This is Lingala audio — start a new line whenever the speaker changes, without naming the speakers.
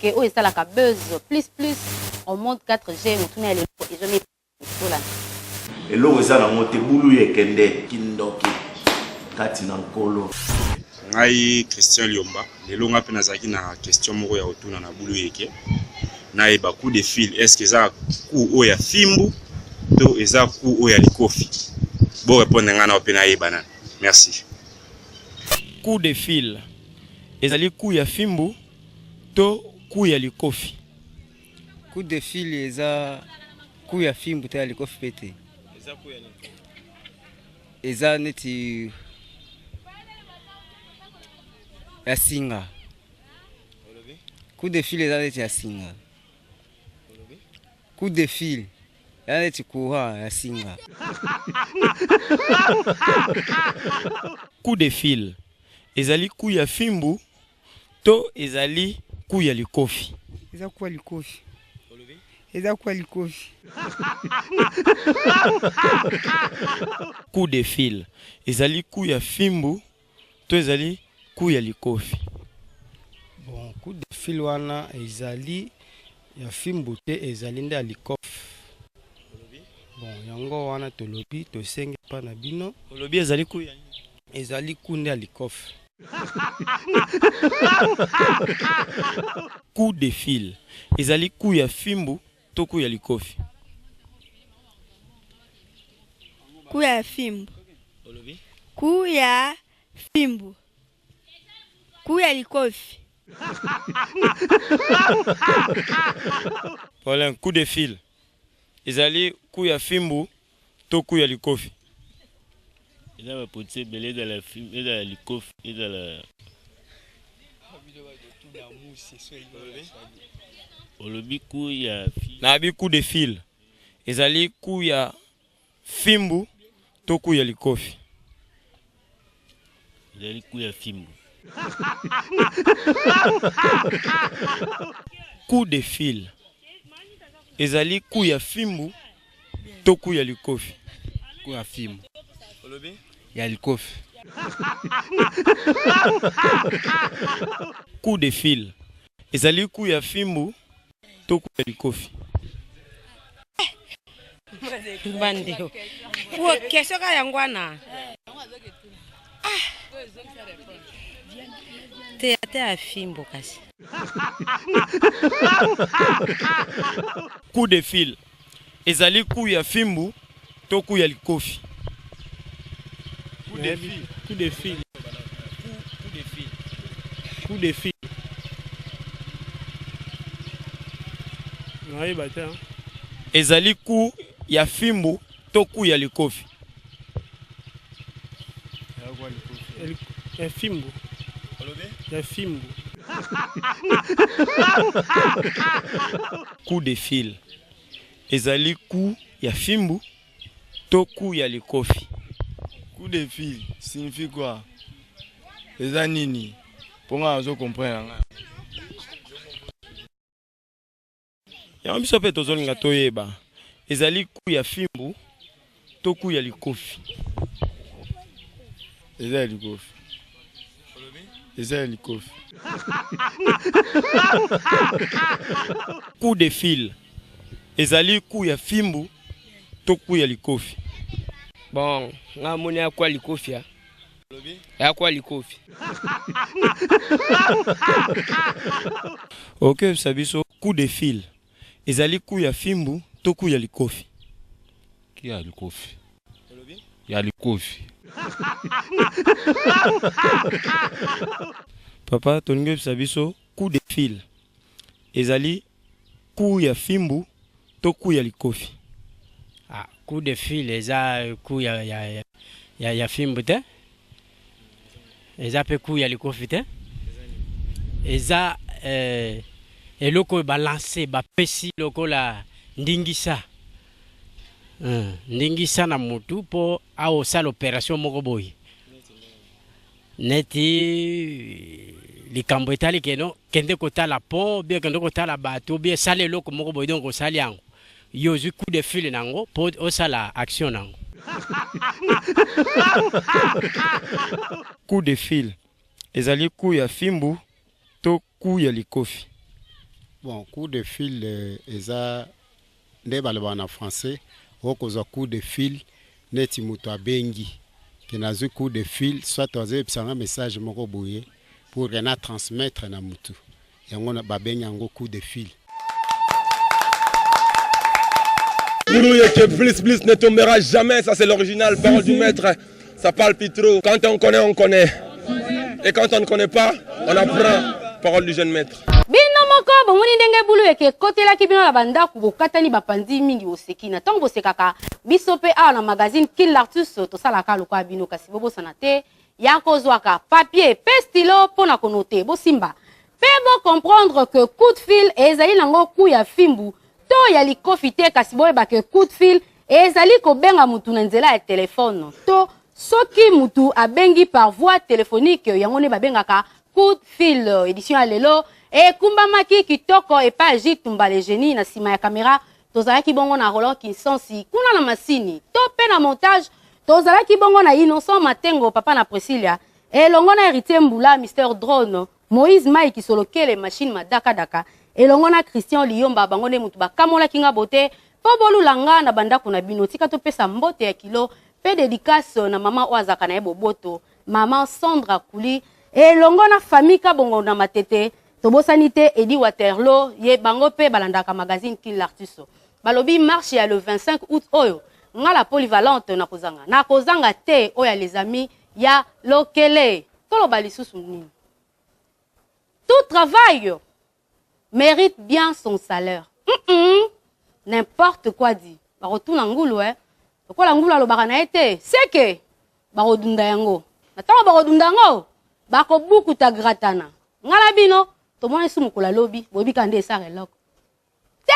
que oh ça la buzz plus on monte 4G on tourne les et je mets voilà
et là ça la monte boulou yekende kindoki kati na nkolo
ngai Christian Liomba lelo nga pe nazaki na question moko ya otuna na boulou yeke na eba coup de fil est-ce que ça coup o ya fimbu to eza coup o ya likofi bon répondre nga na opena eba na merci.
Coup de fil ezali coup ya fimbu to coup ya likofi.
Coup de fil eza coup ya fimbu to ya likofi pete.
Eza coup ya ni.
Eza neti ya singa. Coup de fil eza neti ya singa. Coup de fil eza neti courant ya singa.
Coup de fil ezali coup ya fimbu to ezali coup ya likofi.
Eza coup ya likofi. Eza coup ya likofi.
Coup de fil ezali coup ya fimbu to ezali coup ya likofi.
Bon, coup de fil wana ezali ya fimbu te ezali nde ya likofi. Bon, yango wana tolobi to senge pa na bino.
Olobi ezali coup ya
ezali coup nde ya likofi.
Coup de fil ezali coup ya fimbu to coup ya likofi.
Coup ya fimbu. Coup ya fimbu. Coup ya likofi.
Voilà un coup de fil ezali coup ya fimbu to coup ya likofi.
Il a apporté belé dans la film et dans la likofi et dans la olobi coup ya
na bi coup de fil ezali coup ya fimbu to coup ya likofi.
ezali coup ya fimbu.
Coup de fil ezali coup ya fimbu to coup ya likofi.
Coup ya fimbu ya likofi.
Coup de fil ezali coup ya fimbu to coup ya likofi.
Bandeo. Pour question ka yangwana. Te a fimbu kasi.
Coup de fil ezali coup ya fimbu to coup ya likofi.
Coup de fil. Coup de fil. Coup de fil. Oui, bah tiens.
Ezali coup ya fimbu to coup ya likofi.
Ya fimbu. Ya fimbu.
Coup de fil ezali coup ya fimbu to coup ya likofi.
Coup de fil signifie quoi? Eza nini? Ponga ozo comprendre.
Ya biso pe tozolinga toyeba ezali coup ya fimbu to coup ya likofi.
Eza ya likofi. Eza ya likofi.
Coup de fil ezali coup ya fimbu to coup ya likofi.
Bon, nga moni ya kwa likofi ya. Ya kwa likofi.
Ok, sabiso coup de fil ezali coup ya fimbu to coup ya likofi.
Qui a likofi? Ya likofi.
Papa tolingi sabiso coup de fil ezali coup ya fimbu to coup ya likofi.
Ah, coup de fil eza coup ya fimbu te. Eza pe coup ya likofi te. Eza eloko balancer ba pesi loko la ndingisa. Ndingisa na mutu po ao sala opération moko boy. Neti likambo etali keno kende kotala pont bien kende kotala bateau bien sala eloko moko boy donc osali yango. Yo zu coup de fil nango po osala action nango.
Coup de fil ezali coup ya fimbu to coup ya likofi.
Bon, coup de fil, eza nde balobaka na français, okozwa coup de fil neti moto abengi. Que nazwi coup de fil, soit azebisanga un message moko boye pour que na transmettre na mutu. Yango na babengi yango coup de fil.
Que plus ne tombera jamais, ça c'est l'original, parole du maître. Ça parle plus trop. Quand on connaît, on connaît. Et quand on ne connaît pas, on apprend. Parole du jeune maître.
Bino moko bomoni ndenge bulu eke kotela ki bino la banda ku bokatani bapandi mingi osekina tango bosekaka biso pe a na magazine Kin l'artiste to sala ka lokwa bino kasi bobo sanate ya kozwaka papier pe stylo pona konote bo simba pe bo comprendre que coup de fil ezali nango ku ya fimbu to ya likofi te kasi boye ba ke coup de fil ezali ko benga mutu na nzela ya téléphone to soki mutu abengi par voie téléphonique yango ne babengaka coup de fil édition à lelo et kumbamaki kitoko et pas jitumba les génies na sima ya caméra tozalaki bongo na Roland Kinsansi kuna na masini to pe na montage tozalaki bongo na Innocent Matengo papa na Priscilla et longo na héritier Mbula Mister Drone Moïse Mike Solokele machine madaka daka et longo na Christian Liomba bango ne mutu bakamola kinga bote po bolulanga na banda kuna bino tika to pesa mbote ya kilo pe dédicace na mama oazaka na boboto maman Sandra Kouli et longo na famille ka bongo na matete tobosanité Edi Waterloo ye bango pe balandaka magazine Kin l'artiste balobi marche ya le 25 août oyo nga la polyvalente na kozanga te oya les amis ya lokele tolo balisusu nini tout travail mérite bien son salaire n'importe quoi dit barotuna ngulu lokola ngulu alobaka na ete seke barodunda yango natango barodunda yango bakobukuta gratana ngala bino tomone sumu kola lobi bobi kande esare loko te